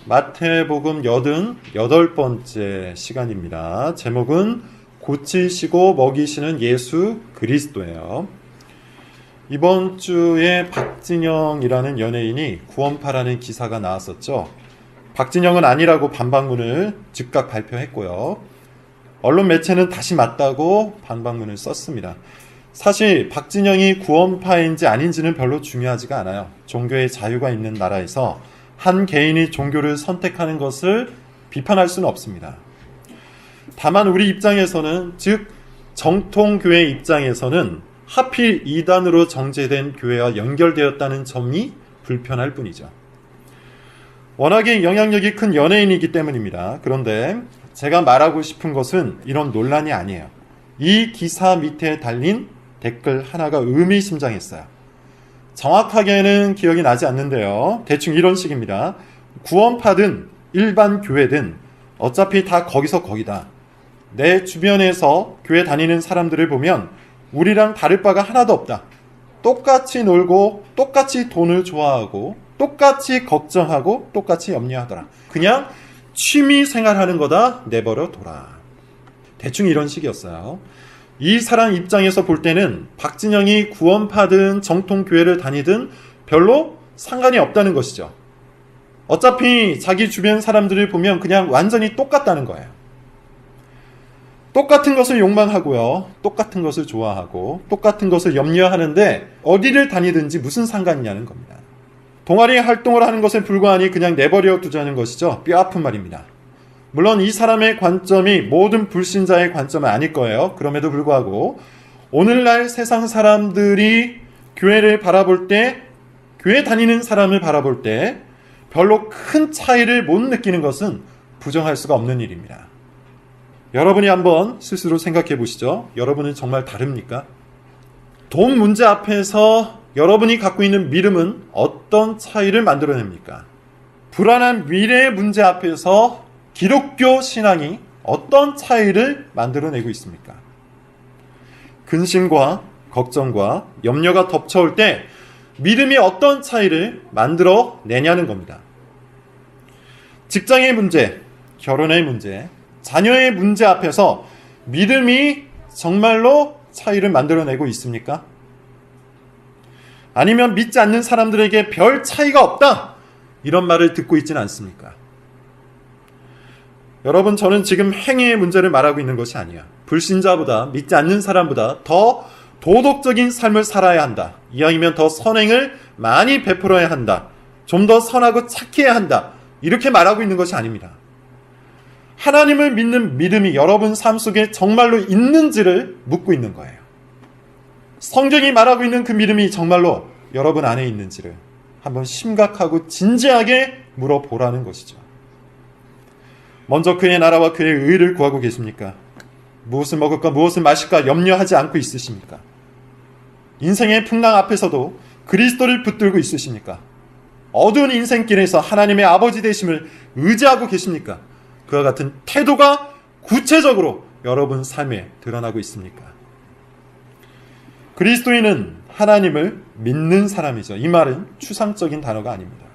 마태복음 88번째 시간입니다. 제목은 고치시고 먹이시는 예수 그리스도예요. 이번 주에 박진영이라는 연예인이 구원파라는 기사가 나왔었죠. 박진영은 아니라고 반박문을 즉각 발표했고요. 언론 매체는 다시 맞다고 반박문을 썼습니다. 사실 박진영이 구원파인지 아닌지는 별로 중요하지가 않아요. 종교의 자유가 있는 나라에서 한 개인이 종교를 선택하는 것을 비판할 수는 없습니다. 다만 우리 입장에서는, 즉 정통교회 입장에서는 하필 이단으로 정제된 교회와 연결되었다는 점이 불편할 뿐이죠. 워낙에 영향력이 큰 연예인이기 때문입니다. 그런데 제가 말하고 싶은 것은 이런 논란이 아니에요. 이 기사 밑에 달린 댓글 하나가 의미심장했어요. 정확하게는 기억이 나지 않는데요. 대충 이런 식입니다. 구원파든 일반 교회든 어차피 다 거기서 거기다. 내 주변에서 교회 다니는 사람들을 보면 우리랑 다를 바가 하나도 없다. 똑같이 놀고 똑같이 돈을 좋아하고 똑같이 걱정하고 똑같이 염려하더라. 그냥 취미 생활하는 거다. 내버려 둬라. 대충 이런 식이었어요. 이 사람 입장에서 볼 때는 박진영이 구원파든 정통교회를 다니든 별로 상관이 없다는 것이죠. 어차피 자기 주변 사람들을 보면 그냥 완전히 똑같다는 거예요. 똑같은 것을 욕망하고요. 똑같은 것을 좋아하고 똑같은 것을 염려하는데 어디를 다니든지 무슨 상관이냐는 겁니다. 동아리 활동을 하는 것에 불과하니 그냥 내버려 두자는 것이죠. 뼈 아픈 말입니다. 물론 이 사람의 관점이 모든 불신자의 관점은 아닐 거예요. 그럼에도 불구하고 오늘날 세상 사람들이 교회를 바라볼 때, 교회 다니는 사람을 바라볼 때 별로 큰 차이를 못 느끼는 것은 부정할 수가 없는 일입니다. 여러분이 한번 스스로 생각해 보시죠. 여러분은 정말 다릅니까? 돈 문제 앞에서 여러분이 갖고 있는 믿음은 어떤 차이를 만들어냅니까? 불안한 미래의 문제 앞에서 기독교 신앙이 어떤 차이를 만들어내고 있습니까? 근심과 걱정과 염려가 덮쳐올 때 믿음이 어떤 차이를 만들어내냐는 겁니다. 직장의 문제, 결혼의 문제, 자녀의 문제 앞에서 믿음이 정말로 차이를 만들어내고 있습니까? 아니면 믿지 않는 사람들에게 별 차이가 없다, 이런 말을 듣고 있지는 않습니까? 여러분, 저는 지금 행위의 문제를 말하고 있는 것이 아니야. 불신자보다, 믿지 않는 사람보다 더 도덕적인 삶을 살아야 한다. 이왕이면 더 선행을 많이 베풀어야 한다. 좀 더 선하고 착해야 한다. 이렇게 말하고 있는 것이 아닙니다. 하나님을 믿는 믿음이 여러분 삶 속에 정말로 있는지를 묻고 있는 거예요. 성경이 말하고 있는 그 믿음이 정말로 여러분 안에 있는지를 한번 심각하고 진지하게 물어보라는 것이죠. 먼저 그의 나라와 그의 의를 구하고 계십니까? 무엇을 먹을까 무엇을 마실까 염려하지 않고 있으십니까? 인생의 풍랑 앞에서도 그리스도를 붙들고 있으십니까? 어두운 인생길에서 하나님의 아버지 되심을 의지하고 계십니까? 그와 같은 태도가 구체적으로 여러분 삶에 드러나고 있습니까? 그리스도인은 하나님을 믿는 사람이죠. 이 말은 추상적인 단어가 아닙니다.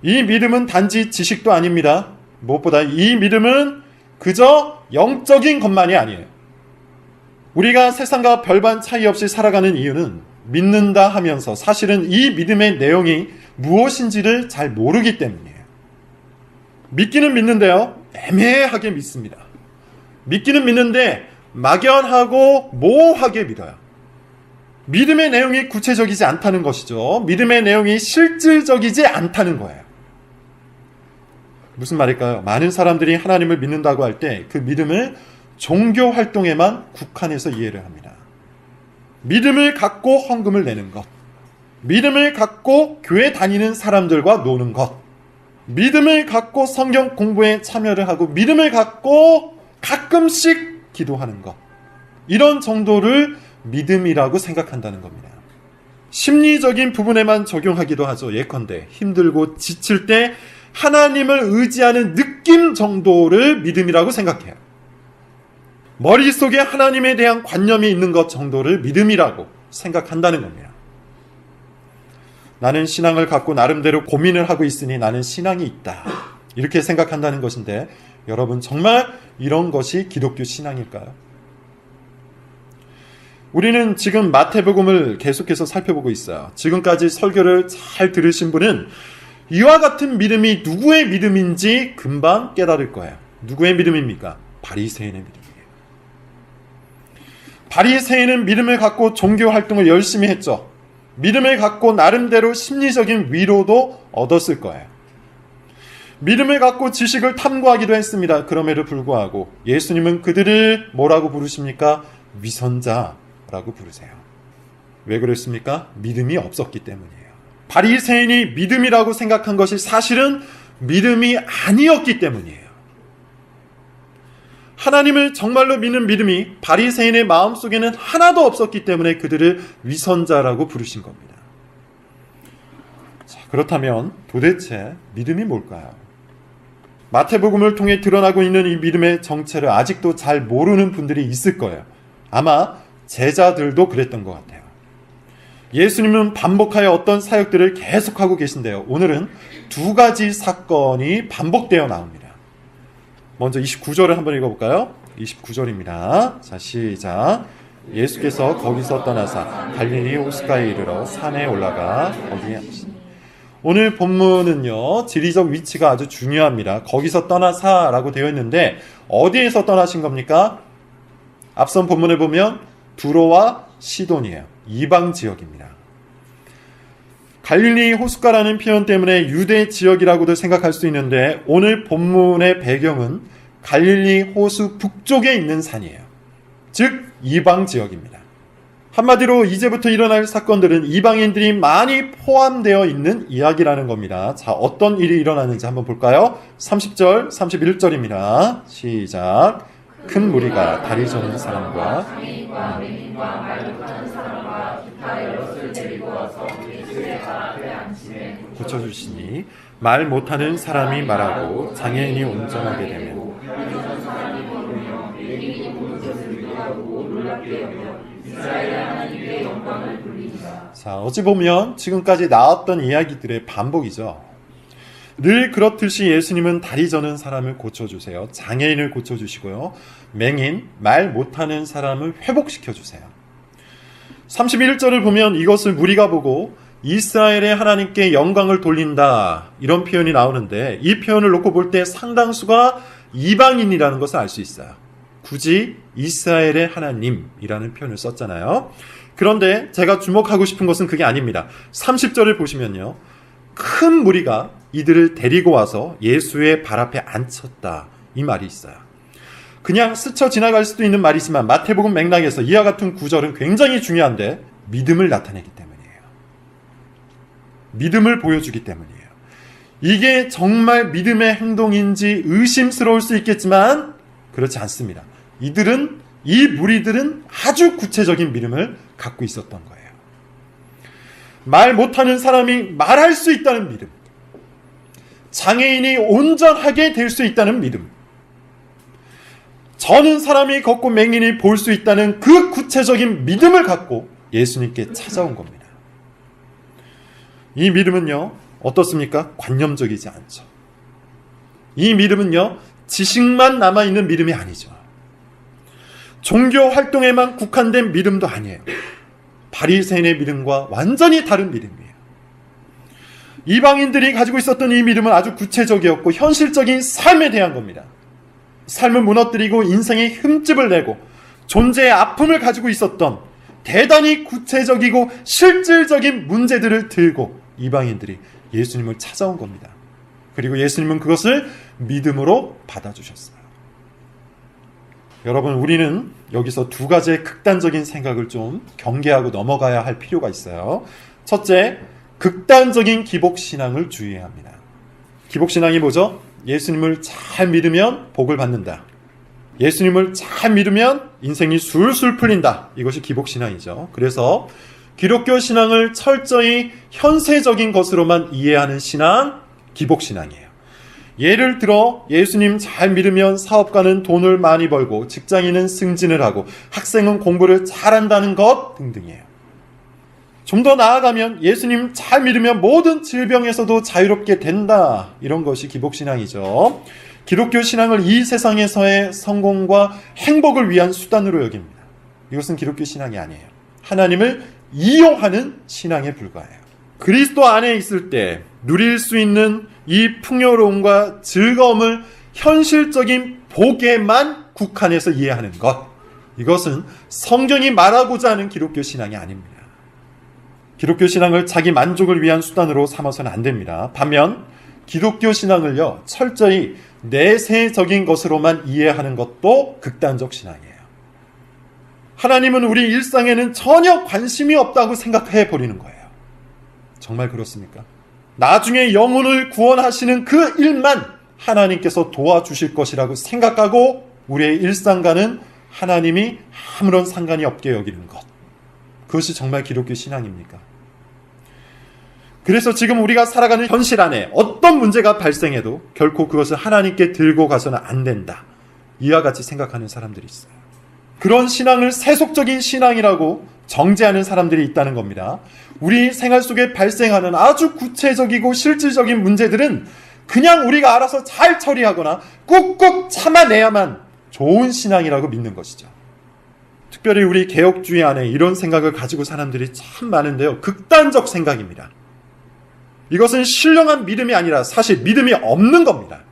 이 믿음은 단지 지식도 아닙니다. 무엇보다 이 믿음은 그저 영적인 것만이 아니에요. 우리가 세상과 별반 차이 없이 살아가는 이유는 믿는다 하면서 사실은 이 믿음의 내용이 무엇인지를 잘 모르기 때문이에요. 믿기는 믿는데요, 애매하게 믿습니다. 믿기는 믿는데 막연하고 모호하게 믿어요. 믿음의 내용이 구체적이지 않다는 것이죠. 믿음의 내용이 실질적이지 않다는 거예요. 무슨 말일까요? 많은 사람들이 하나님을 믿는다고 할 때 그 믿음을 종교 활동에만 국한해서 이해를 합니다. 믿음을 갖고 헌금을 내는 것, 믿음을 갖고 교회 다니는 사람들과 노는 것, 믿음을 갖고 성경 공부에 참여를 하고 믿음을 갖고 가끔씩 기도하는 것, 이런 정도를 믿음이라고 생각한다는 겁니다. 심리적인 부분에만 적용하기도 하죠. 예컨대 힘들고 지칠 때 하나님을 의지하는 느낌 정도를 믿음이라고 생각해요. 머릿속에 하나님에 대한 관념이 있는 것 정도를 믿음이라고 생각한다는 겁니다. 나는 신앙을 갖고 나름대로 고민을 하고 있으니 나는 신앙이 있다. 이렇게 생각한다는 것인데 여러분 정말 이런 것이 기독교 신앙일까요? 우리는 지금 마태복음을 계속해서 살펴보고 있어요. 지금까지 설교를 잘 들으신 분은 이와 같은 믿음이 누구의 믿음인지 금방 깨달을 거예요. 누구의 믿음입니까? 바리새인의 믿음이에요. 바리새인은 믿음을 갖고 종교 활동을 열심히 했죠. 믿음을 갖고 나름대로 심리적인 위로도 얻었을 거예요. 믿음을 갖고 지식을 탐구하기도 했습니다. 그럼에도 불구하고 예수님은 그들을 뭐라고 부르십니까? 위선자라고 부르세요. 왜 그랬습니까? 믿음이 없었기 때문이에요. 바리새인이 믿음이라고 생각한 것이 사실은 믿음이 아니었기 때문이에요. 하나님을 정말로 믿는 믿음이 바리새인의 마음속에는 하나도 없었기 때문에 그들을 위선자라고 부르신 겁니다. 자, 그렇다면 도대체 믿음이 뭘까요? 마태복음을 통해 드러나고 있는 이 믿음의 정체를 아직도 잘 모르는 분들이 있을 거예요. 아마 제자들도 그랬던 것 같아요. 예수님은 반복하여 어떤 사역들을 계속하고 계신데요. 오늘은 두 가지 사건이 반복되어 나옵니다. 먼저 29절을 한번 읽어볼까요? 29절입니다. 자, 시작. 예수께서 거기서 떠나사 갈릴리 호숫가에 이르러 산에 올라가 거기에 앉으시니. 오늘 본문은요, 지리적 위치가 아주 중요합니다. 거기서 떠나사라고 되어 있는데 어디에서 떠나신 겁니까? 앞선 본문을 보면 두로와 시돈이에요. 이방 지역입니다. 갈릴리 호숫가라는 표현 때문에 유대 지역이라고도 생각할 수 있는데 오늘 본문의 배경은 갈릴리 호수 북쪽에 있는 산이에요. 즉 이방 지역입니다. 한마디로 이제부터 일어날 사건들은 이방인들이 많이 포함되어 있는 이야기라는 겁니다. 자, 어떤 일이 일어나는지 한번 볼까요? 30절, 31절입니다. 시작. 큰 무리가 다리 저는 사람과 장애인과 맹인과 말 못하는 사람과 기타 여럿을 데리고 와서 예수의 발 앞에 앉히매 고쳐주시니 말 못하는 사람이 말하고 장애인이 온전하게 되면 사람이 걸으며 맹인이 보는 것을 위로하고 놀랍게 여겨 이스라엘 하나님의 영광을 돌리니라. 자, 어찌 보면 지금까지 나왔던 이야기들의 반복이죠. 늘 그렇듯이 예수님은 다리 저는 사람을 고쳐주세요. 장애인을 고쳐주시고요. 맹인, 말 못하는 사람을 회복시켜주세요. 31절을 보면 이것을 무리가 보고 이스라엘의 하나님께 영광을 돌린다, 이런 표현이 나오는데 이 표현을 놓고 볼 때 상당수가 이방인이라는 것을 알 수 있어요. 굳이 이스라엘의 하나님이라는 표현을 썼잖아요. 그런데 제가 주목하고 싶은 것은 그게 아닙니다. 30절을 보시면요, 큰 무리가 이들을 데리고 와서 예수의 발 앞에 앉혔다, 이 말이 있어요. 그냥 스쳐 지나갈 수도 있는 말이지만 마태복음 맥락에서 이와 같은 구절은 굉장히 중요한데 믿음을 나타내기 때문이에요. 믿음을 보여주기 때문이에요. 이게 정말 믿음의 행동인지 의심스러울 수 있겠지만 그렇지 않습니다. 이 무리들은 아주 구체적인 믿음을 갖고 있었던 거예요. 말 못하는 사람이 말할 수 있다는 믿음, 장애인이 온전하게 될 수 있다는 믿음, 저는 사람이 걷고 맹인이 볼 수 있다는 그 구체적인 믿음을 갖고 예수님께 찾아온 겁니다. 이 믿음은요, 어떻습니까? 관념적이지 않죠. 이 믿음은요, 지식만 남아있는 믿음이 아니죠. 종교 활동에만 국한된 믿음도 아니에요. 바리새인의 믿음과 완전히 다른 믿음이에요. 이방인들이 가지고 있었던 이 믿음은 아주 구체적이었고 현실적인 삶에 대한 겁니다. 삶을 무너뜨리고 인생의 흠집을 내고 존재의 아픔을 가지고 있었던 대단히 구체적이고 실질적인 문제들을 들고 이방인들이 예수님을 찾아온 겁니다. 그리고 예수님은 그것을 믿음으로 받아주셨어요. 여러분, 우리는 여기서 두 가지의 극단적인 생각을 좀 경계하고 넘어가야 할 필요가 있어요. 첫째, 극단적인 기복신앙을 주의해야 합니다. 기복신앙이 뭐죠? 예수님을 잘 믿으면 복을 받는다. 예수님을 잘 믿으면 인생이 술술 풀린다. 이것이 기복신앙이죠. 그래서 기독교 신앙을 철저히 현세적인 것으로만 이해하는 신앙, 기복신앙이에요. 예를 들어 예수님 잘 믿으면 사업가는 돈을 많이 벌고 직장인은 승진을 하고 학생은 공부를 잘한다는 것 등등이에요. 좀 더 나아가면 예수님 잘 믿으면 모든 질병에서도 자유롭게 된다. 이런 것이 기복신앙이죠. 기독교 신앙을 이 세상에서의 성공과 행복을 위한 수단으로 여깁니다. 이것은 기독교 신앙이 아니에요. 하나님을 이용하는 신앙에 불과해요. 그리스도 안에 있을 때 누릴 수 있는 이 풍요로움과 즐거움을 현실적인 복에만 국한해서 이해하는 것, 이것은 성경이 말하고자 하는 기독교 신앙이 아닙니다. 기독교 신앙을 자기 만족을 위한 수단으로 삼아서는 안 됩니다. 반면 기독교 신앙을요, 철저히 내세적인 것으로만 이해하는 것도 극단적 신앙이에요. 하나님은 우리 일상에는 전혀 관심이 없다고 생각해 버리는 거예요. 정말 그렇습니까? 나중에 영혼을 구원하시는 그 일만 하나님께서 도와주실 것이라고 생각하고 우리의 일상과는 하나님이 아무런 상관이 없게 여기는 것, 그것이 정말 기독교 신앙입니까? 그래서 지금 우리가 살아가는 현실 안에 어떤 문제가 발생해도 결코 그것을 하나님께 들고 가서는 안 된다, 이와 같이 생각하는 사람들이 있어요. 그런 신앙을 세속적인 신앙이라고 정죄하는 사람들이 있다는 겁니다. 우리 생활 속에 발생하는 아주 구체적이고 실질적인 문제들은 그냥 우리가 알아서 잘 처리하거나 꾹꾹 참아내야만 좋은 신앙이라고 믿는 것이죠. 특별히 우리 개혁주의 안에 이런 생각을 가지고 사람들이 참 많은데요, 극단적 생각입니다. 이것은 신령한 믿음이 아니라 사실 믿음이 없는 겁니다.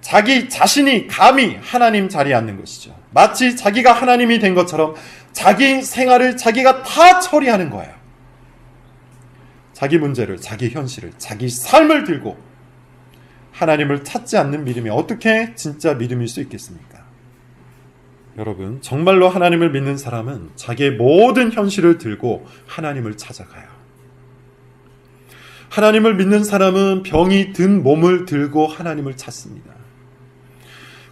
자기 자신이 감히 하나님 자리에 앉는 것이죠. 마치 자기가 하나님이 된 것처럼 자기 생활을 자기가 다 처리하는 거예요. 자기 문제를, 자기 현실을, 자기 삶을 들고 하나님을 찾지 않는 믿음이 어떻게 진짜 믿음일 수 있겠습니까? 여러분, 정말로 하나님을 믿는 사람은 자기의 모든 현실을 들고 하나님을 찾아가요. 하나님을 믿는 사람은 병이 든 몸을 들고 하나님을 찾습니다.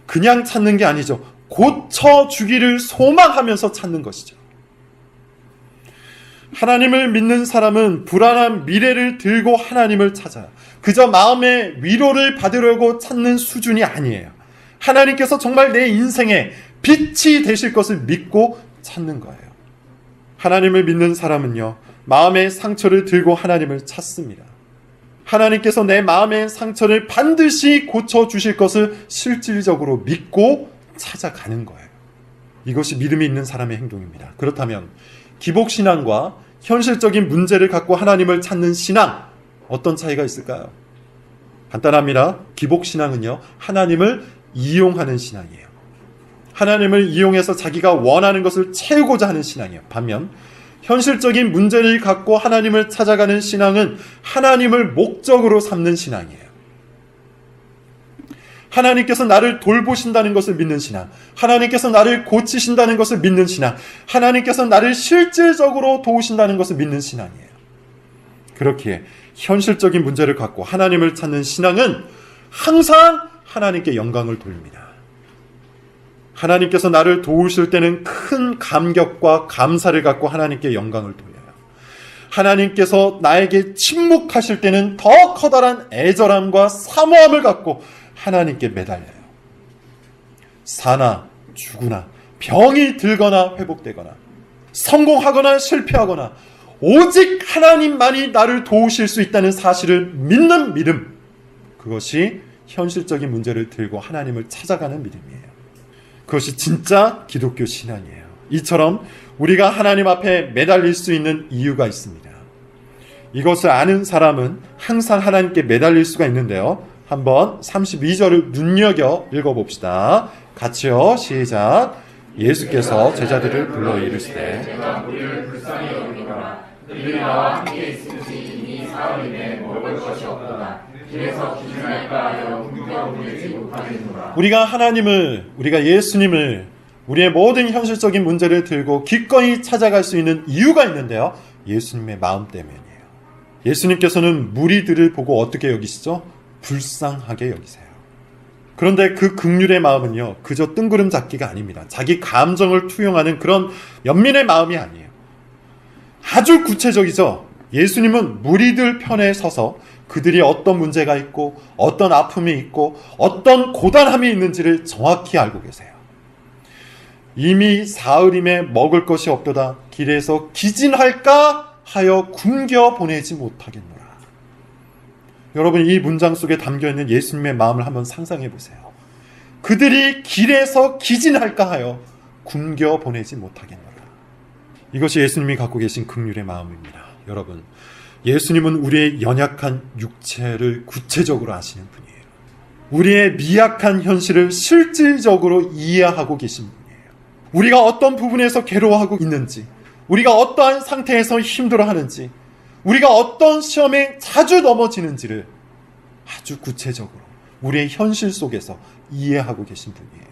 그냥 찾는 게 아니죠. 고쳐주기를 소망하면서 찾는 것이죠. 하나님을 믿는 사람은 불안한 미래를 들고 하나님을 찾아요. 그저 마음의 위로를 받으려고 찾는 수준이 아니에요. 하나님께서 정말 내 인생에 빛이 되실 것을 믿고 찾는 거예요. 하나님을 믿는 사람은요, 마음의 상처를 들고 하나님을 찾습니다. 하나님께서 내 마음의 상처를 반드시 고쳐주실 것을 실질적으로 믿고 찾아가는 거예요. 이것이 믿음이 있는 사람의 행동입니다. 그렇다면 기복신앙과 현실적인 문제를 갖고 하나님을 찾는 신앙, 어떤 차이가 있을까요? 간단합니다. 기복신앙은요, 하나님을 이용하는 신앙이에요. 하나님을 이용해서 자기가 원하는 것을 채우고자 하는 신앙이에요. 반면 현실적인 문제를 갖고 하나님을 찾아가는 신앙은 하나님을 목적으로 삼는 신앙이에요. 하나님께서 나를 돌보신다는 것을 믿는 신앙, 하나님께서 나를 고치신다는 것을 믿는 신앙, 하나님께서 나를 실질적으로 도우신다는 것을 믿는 신앙이에요. 그렇기에 현실적인 문제를 갖고 하나님을 찾는 신앙은 항상 하나님께 영광을 돌립니다. 하나님께서 나를 도우실 때는 큰 감격과 감사를 갖고 하나님께 영광을 돌려요. 하나님께서 나에게 침묵하실 때는 더 커다란 애절함과 사모함을 갖고 하나님께 매달려요. 사나 죽으나 병이 들거나 회복되거나 성공하거나 실패하거나 오직 하나님만이 나를 도우실 수 있다는 사실을 믿는 믿음, 그것이 현실적인 문제를 들고 하나님을 찾아가는 믿음이에요. 그것이 진짜 기독교 신앙이에요. 이처럼 우리가 하나님 앞에 매달릴 수 있는 이유가 있습니다. 이것을 아는 사람은 항상 하나님께 매달릴 수가 있는데요. 한번 32절을 눈여겨 읽어봅시다. 같이요. 시작. 예수께서 제자들을 불러 이르시되 제가 우리를 불쌍히 여기노라. 그들이 나와 함께 있으니 이미 사흘이내 먹을 것이 없도다. 길에서 기준할까 하여 굶겨보내지 못하겠노라. 우리가 예수님을 우리의 모든 현실적인 문제를 들고 기꺼이 찾아갈 수 있는 이유가 있는데요. 예수님의 마음 때문이에요. 예수님께서는 무리들을 보고 어떻게 여기시죠? 불쌍하게 여기세요. 그런데 그 긍휼의 마음은요, 그저 뜬구름 잡기가 아닙니다. 자기 감정을 투영하는 그런 연민의 마음이 아니에요. 아주 구체적이죠. 예수님은 무리들 편에 서서 그들이 어떤 문제가 있고 어떤 아픔이 있고 어떤 고단함이 있는지를 정확히 알고 계세요. 이미 사흘임에 먹을 것이 없도다. 길에서 기진할까 하여 굶겨 보내지 못하겠노라. 여러분, 이 문장 속에 담겨있는 예수님의 마음을 한번 상상해 보세요. 그들이 길에서 기진할까 하여 굶겨 보내지 못하겠노라. 이것이 예수님이 갖고 계신 긍휼의 마음입니다. 여러분, 예수님은 우리의 연약한 육체를 구체적으로 아시는 분이에요. 우리의 미약한 현실을 실질적으로 이해하고 계신 분이에요. 우리가 어떤 부분에서 괴로워하고 있는지, 우리가 어떠한 상태에서 힘들어하는지, 우리가 어떤 시험에 자주 넘어지는지를 아주 구체적으로 우리의 현실 속에서 이해하고 계신 분이에요.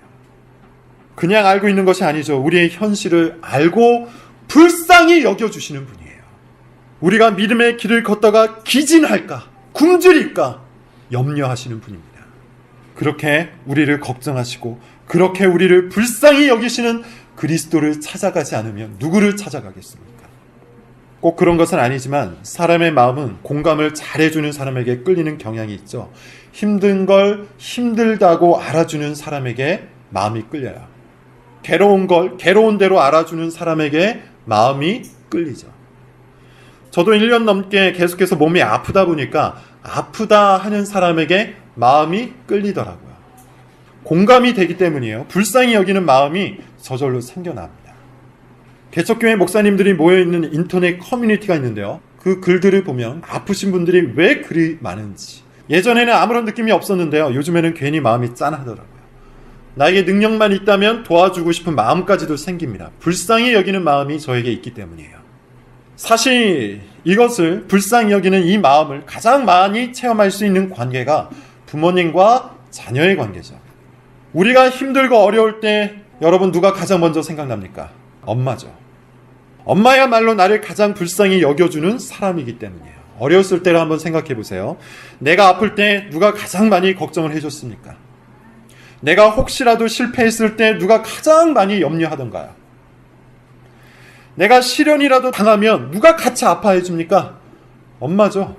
그냥 알고 있는 것이 아니죠. 우리의 현실을 알고 불쌍히 여겨주시는 분이에요. 우리가 믿음의 길을 걷다가 기진할까, 굶주릴까 염려하시는 분입니다. 그렇게 우리를 걱정하시고 그렇게 우리를 불쌍히 여기시는 그리스도를 찾아가지 않으면 누구를 찾아가겠습니까? 꼭 그런 것은 아니지만 사람의 마음은 공감을 잘해주는 사람에게 끌리는 경향이 있죠. 힘든 걸 힘들다고 알아주는 사람에게 마음이 끌려요. 괴로운 걸 괴로운 대로 알아주는 사람에게 마음이 끌리죠. 저도 1년 넘게 계속해서 몸이 아프다 보니까 아프다 하는 사람에게 마음이 끌리더라고요. 공감이 되기 때문이에요. 불쌍히 여기는 마음이 저절로 생겨납니다. 개척교회 목사님들이 모여있는 인터넷 커뮤니티가 있는데요. 그 글들을 보면 아프신 분들이 왜 그리 많은지, 예전에는 아무런 느낌이 없었는데요. 요즘에는 괜히 마음이 짠하더라고요. 나에게 능력만 있다면 도와주고 싶은 마음까지도 생깁니다. 불쌍히 여기는 마음이 저에게 있기 때문이에요. 사실 이것을 불쌍히 여기는 이 마음을 가장 많이 체험할 수 있는 관계가 부모님과 자녀의 관계죠. 우리가 힘들고 어려울 때 여러분 누가 가장 먼저 생각납니까? 엄마죠. 엄마야말로 나를 가장 불쌍히 여겨주는 사람이기 때문이에요. 어려웠을 때를 한번 생각해 보세요. 내가 아플 때 누가 가장 많이 걱정을 해줬습니까? 내가 혹시라도 실패했을 때 누가 가장 많이 염려하던가요? 내가 시련이라도 당하면 누가 같이 아파해 줍니까? 엄마죠.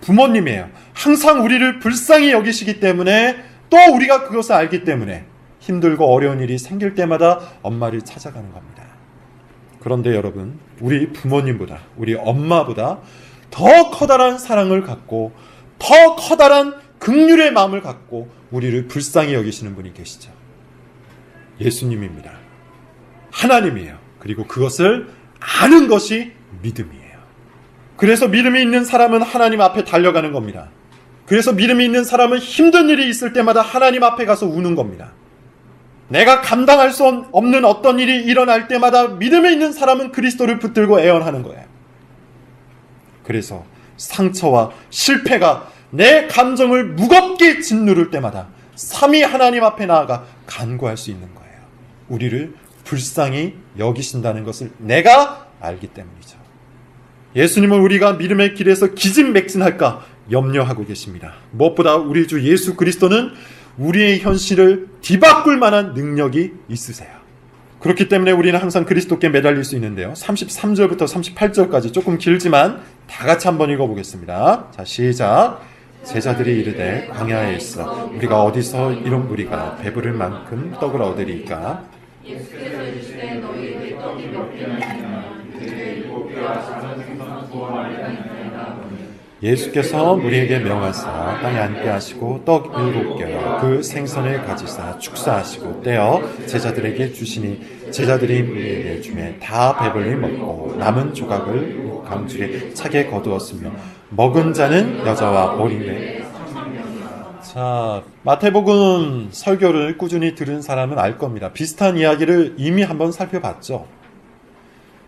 부모님이에요. 항상 우리를 불쌍히 여기시기 때문에, 또 우리가 그것을 알기 때문에 힘들고 어려운 일이 생길 때마다 엄마를 찾아가는 겁니다. 그런데 여러분, 우리 부모님보다, 우리 엄마보다 더 커다란 사랑을 갖고 더 커다란 긍휼의 마음을 갖고 우리를 불쌍히 여기시는 분이 계시죠. 예수님입니다. 하나님이에요. 그리고 그것을 아는 것이 믿음이에요. 그래서 믿음이 있는 사람은 하나님 앞에 달려가는 겁니다. 그래서 믿음이 있는 사람은 힘든 일이 있을 때마다 하나님 앞에 가서 우는 겁니다. 내가 감당할 수 없는 어떤 일이 일어날 때마다 믿음이 있는 사람은 그리스도를 붙들고 애원하는 거예요. 그래서 상처와 실패가 내 감정을 무겁게 짓누를 때마다 삼위 하나님 앞에 나아가 간구할 수 있는 거예요. 우리를 불쌍히 여기신다는 것을 내가 알기 때문이죠. 예수님은 우리가 믿음의 길에서 기진맥진할까 염려하고 계십니다. 무엇보다 우리 주 예수 그리스도는 우리의 현실을 뒤바꿀 만한 능력이 있으세요. 그렇기 때문에 우리는 항상 그리스도께 매달릴 수 있는데요. 33절부터 38절까지 조금 길지만 다 같이 한번 읽어보겠습니다. 자, 시작. 제자들이 이르되 광야에 있어 우리가 어디서 이런 무리가 배부를 만큼 떡을 얻으리까? 예수께서 이르시되 너희에게 떡이 몇 개나 있느냐? 그들에게 7개와 작은 생선 2마리가 있나이다. 예수께서 무리에게 명하사 땅에 앉게 하시고 떡 7개와 그 생선을 가지사 축사하시고 떼어 제자들에게 주시니 제자들이 무리에게 주매 다 배불리 먹고 남은 조각을 강줄에 차게 거두었으며 먹은 자는 여자와 어린애. 자, 마태복음 설교를 꾸준히 들은 사람은 알 겁니다. 비슷한 이야기를 이미 한번 살펴봤죠.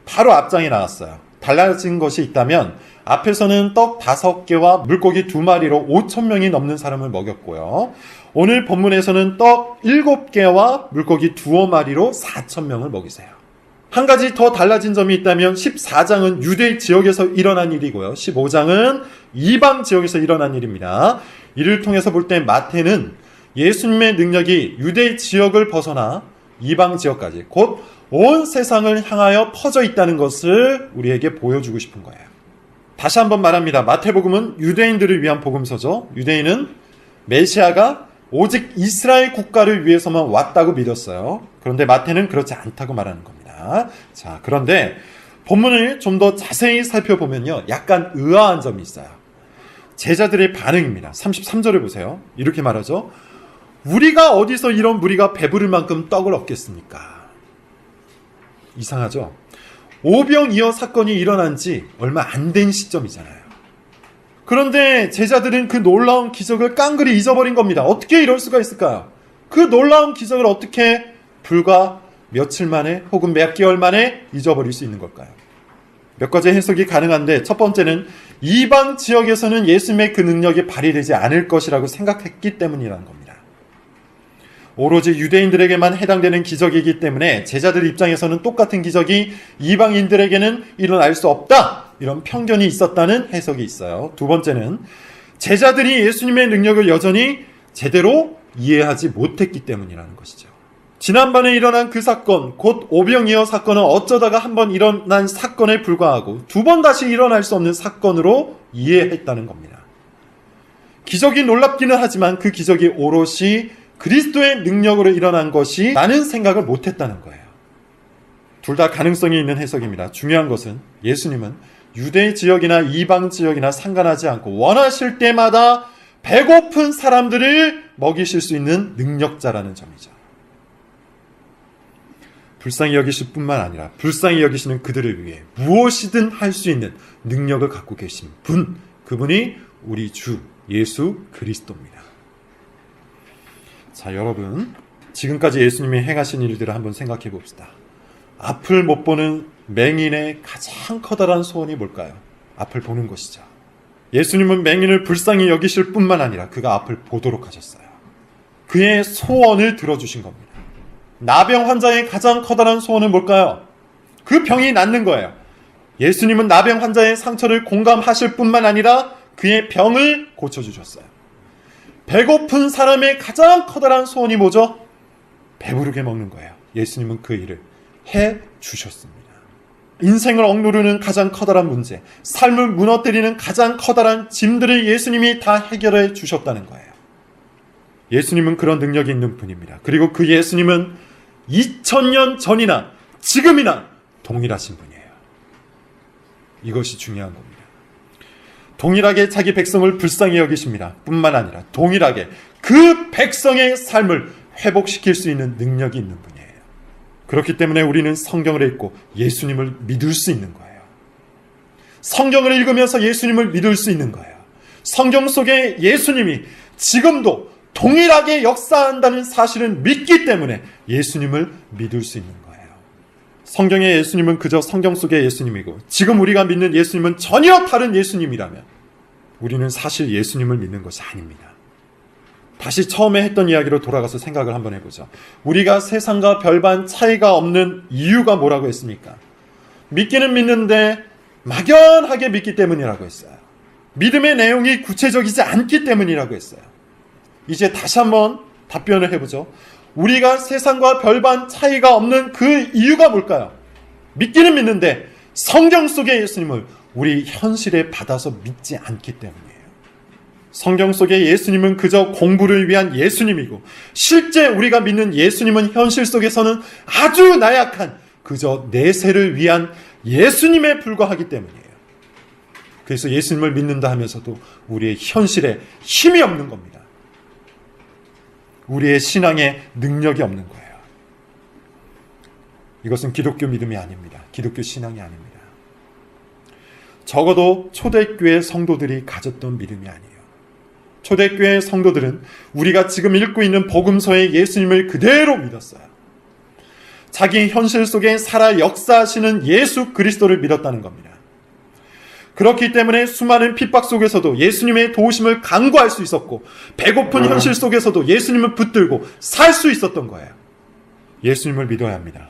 바로 앞장에 나왔어요. 달라진 것이 있다면 앞에서는 떡 5개와 물고기 2마리로 5,000명이 넘는 사람을 먹였고요. 오늘 본문에서는 떡 7개와 물고기 2마리로 4,000명을 먹이세요. 한 가지 더 달라진 점이 있다면 14장은 유대 지역에서 일어난 일이고요. 15장은 이방 지역에서 일어난 일입니다. 이를 통해서 볼 때 마태는 예수님의 능력이 유대 지역을 벗어나 이방 지역까지 곧 온 세상을 향하여 퍼져 있다는 것을 우리에게 보여주고 싶은 거예요. 다시 한번 말합니다. 마태복음은 유대인들을 위한 복음서죠. 유대인은 메시아가 오직 이스라엘 국가를 위해서만 왔다고 믿었어요. 그런데 마태는 그렇지 않다고 말하는 겁니다. 자, 그런데 본문을 좀 더 자세히 살펴보면요, 약간 의아한 점이 있어요. 제자들의 반응입니다. 33절을 보세요. 이렇게 말하죠. 우리가 어디서 이런 무리가 배부를 만큼 떡을 얻겠습니까? 이상하죠? 오병이어 사건이 일어난 지 얼마 안 된 시점이잖아요. 그런데 제자들은 그 놀라운 기적을 깡그리 잊어버린 겁니다. 어떻게 이럴 수가 있을까요? 그 놀라운 기적을 어떻게 불과 며칠 만에 혹은 몇 개월 만에 잊어버릴 수 있는 걸까요? 몇 가지 해석이 가능한데, 첫 번째는 이방 지역에서는 예수님의 그 능력이 발휘되지 않을 것이라고 생각했기 때문이라는 겁니다. 오로지 유대인들에게만 해당되는 기적이기 때문에 제자들 입장에서는 똑같은 기적이 이방인들에게는 일어날 수 없다, 이런 편견이 있었다는 해석이 있어요. 두 번째는 제자들이 예수님의 능력을 여전히 제대로 이해하지 못했기 때문이라는 것이죠. 지난번에 일어난 그 사건, 곧 오병이어 사건은 어쩌다가 한번 일어난 사건에 불과하고 두 번 다시 일어날 수 없는 사건으로 이해했다는 겁니다. 기적이 놀랍기는 하지만 그 기적이 오롯이 그리스도의 능력으로 일어난 것이 라는 생각을 못했다는 거예요. 둘 다 가능성이 있는 해석입니다. 중요한 것은 예수님은 유대 지역이나 이방 지역이나 상관하지 않고 원하실 때마다 배고픈 사람들을 먹이실 수 있는 능력자라는 점이죠. 불쌍히 여기실 뿐만 아니라 불쌍히 여기시는 그들을 위해 무엇이든 할 수 있는 능력을 갖고 계신 분, 그분이 우리 주 예수 그리스도입니다. 자, 여러분, 지금까지 예수님이 행하신 일들을 한번 생각해 봅시다. 앞을 못 보는 맹인의 가장 커다란 소원이 뭘까요? 앞을 보는 것이죠. 예수님은 맹인을 불쌍히 여기실 뿐만 아니라 그가 앞을 보도록 하셨어요. 그의 소원을 들어주신 겁니다. 나병 환자의 가장 커다란 소원은 뭘까요? 그 병이 낫는 거예요. 예수님은 나병 환자의 상처를 공감하실 뿐만 아니라 그의 병을 고쳐주셨어요. 배고픈 사람의 가장 커다란 소원이 뭐죠? 배부르게 먹는 거예요. 예수님은 그 일을 해주셨습니다. 인생을 억누르는 가장 커다란 문제, 삶을 무너뜨리는 가장 커다란 짐들을 예수님이 다 해결해 주셨다는 거예요. 예수님은 그런 능력이 있는 분입니다. 그리고 그 예수님은 2000년 전이나 지금이나 동일하신 분이에요. 이것이 중요한 겁니다. 동일하게 자기 백성을 불쌍히 여기십니다. 뿐만 아니라 동일하게 그 백성의 삶을 회복시킬 수 있는 능력이 있는 분이에요. 그렇기 때문에 우리는 성경을 읽고 예수님을 믿을 수 있는 거예요. 성경을 읽으면서 예수님을 믿을 수 있는 거예요. 성경 속에 예수님이 지금도 동일하게 역사한다는 사실을 믿기 때문에 예수님을 믿을 수 있는 거예요. 성경의 예수님은 그저 성경 속의 예수님이고 지금 우리가 믿는 예수님은 전혀 다른 예수님이라면 우리는 사실 예수님을 믿는 것이 아닙니다. 다시 처음에 했던 이야기로 돌아가서 생각을 한번 해보죠. 우리가 세상과 별반 차이가 없는 이유가 뭐라고 했습니까? 믿기는 믿는데 막연하게 믿기 때문이라고 했어요. 믿음의 내용이 구체적이지 않기 때문이라고 했어요. 이제 다시 한번 답변을 해보죠. 우리가 세상과 별반 차이가 없는 그 이유가 뭘까요? 믿기는 믿는데 성경 속의 예수님을 우리 현실에 받아서 믿지 않기 때문이에요. 성경 속의 예수님은 그저 공부를 위한 예수님이고 실제 우리가 믿는 예수님은 현실 속에서는 아주 나약한 그저 내세를 위한 예수님에 불과하기 때문이에요. 그래서 예수님을 믿는다 하면서도 우리의 현실에 힘이 없는 겁니다. 우리의 신앙에 능력이 없는 거예요. 이것은 기독교 믿음이 아닙니다. 기독교 신앙이 아닙니다. 적어도 초대교회 성도들이 가졌던 믿음이 아니에요. 초대교회 성도들은 우리가 지금 읽고 있는 복음서의 예수님을 그대로 믿었어요. 자기 현실 속에 살아 역사하시는 예수 그리스도를 믿었다는 겁니다. 그렇기 때문에 수많은 핍박 속에서도 예수님의 도우심을 간구할 수 있었고 배고픈 현실 속에서도 예수님을 붙들고 살 수 있었던 거예요. 예수님을 믿어야 합니다.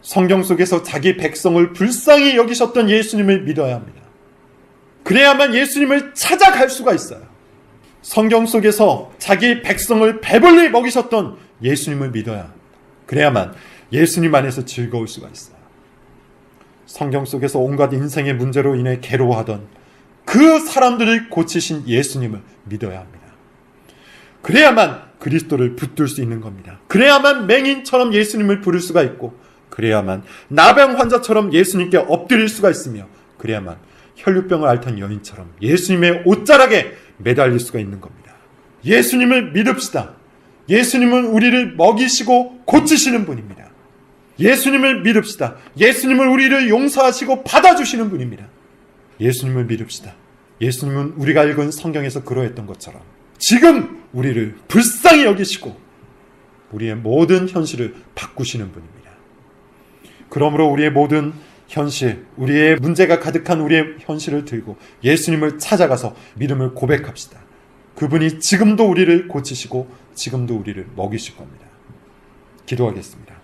성경 속에서 자기 백성을 불쌍히 여기셨던 예수님을 믿어야 합니다. 그래야만 예수님을 찾아갈 수가 있어요. 성경 속에서 자기 백성을 배불리 먹이셨던 예수님을 믿어야 합니다. 그래야만 예수님 안에서 즐거울 수가 있어요. 성경 속에서 온갖 인생의 문제로 인해 괴로워하던 그 사람들을 고치신 예수님을 믿어야 합니다. 그래야만 그리스도를 붙들 수 있는 겁니다. 그래야만 맹인처럼 예수님을 부를 수가 있고, 그래야만 나병 환자처럼 예수님께 엎드릴 수가 있으며, 그래야만 혈류병을 앓던 여인처럼 예수님의 옷자락에 매달릴 수가 있는 겁니다. 예수님을 믿읍시다. 예수님은 우리를 먹이시고 고치시는 분입니다. 예수님을 믿읍시다. 예수님은 우리를 용서하시고 받아주시는 분입니다. 예수님을 믿읍시다. 예수님은 우리가 읽은 성경에서 그러했던 것처럼 지금 우리를 불쌍히 여기시고 우리의 모든 현실을 바꾸시는 분입니다. 그러므로 우리의 모든 현실, 우리의 문제가 가득한 우리의 현실을 들고 예수님을 찾아가서 믿음을 고백합시다. 그분이 지금도 우리를 고치시고 지금도 우리를 먹이실 겁니다. 기도하겠습니다.